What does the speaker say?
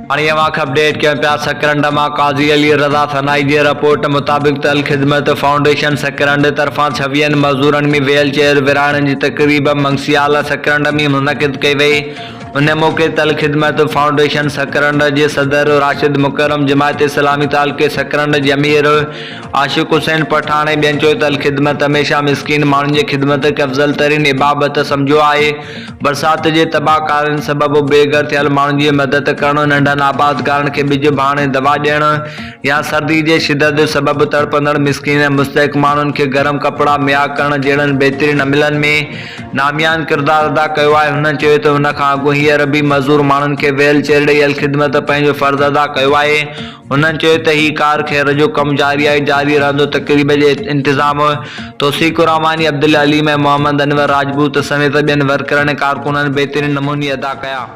वाक़ अपडेट कयूं पिया सकरंड मां काज़ी अली रज़ा सनाई जी रिपोर्ट मुताबिक़ अल ख़िदमत फाउंडेशन सकरंड तरफ़ां 26 मज़दूरनि में व्हील चेयर विरहाइण जी तक़रीब मंगसियाल सकरंड में मुनक़िद कई वई। उन मौक़े ते अल ख़िदमत फाउंडेशन सकरंड जे सदर राशिद मुकरम, जमायत इस्लामी तालके सकरंड जे अमीर आशिक़ हुसैन पठान ऐं ॿियनि चयो त अल ख़िदमत हमेशह मिस्किन माण्हुनि जी ख़िदमत खे अफ़ज़ल तरीन इबादत सम्झियो आहे। बरसाति जे तबाहकारियुनि सबबि बेघर थियल माण्हुनि जी मदद करणु, नंढनि आबादगारनि खे ॿिज भाणे दवा ॾियणु या सर्दी जे शिदत सबबि तड़पंदड़ मिस्किन ऐं मुस्तहिक़ माण्हुनि खे गरम कपिड़ा मुहैया करणु जहिड़नि बहितरीन अमलनि में नामियान किरदारु अदा कयो आहे। हुननि चयो त हुन खां अॻु हींअर बि मज़दूर माण्हुनि खे व्हील चेयर ॾेई अल ख़िदमत पंहिंजो फ़र्ज़ अदा कयो आहे। हुननि चयो त ही कार ख़ैर जो कमु जारी रहंदो। तक़रीब जे इंतिज़ाम तौसीक़ रहमानी, अब्दुल अलीम ऐं मोहम्मद अनवर राजपूत समेत ॿियनि वर्करनि ऐं कारकुननि बहितरीन नमूने अदा कया।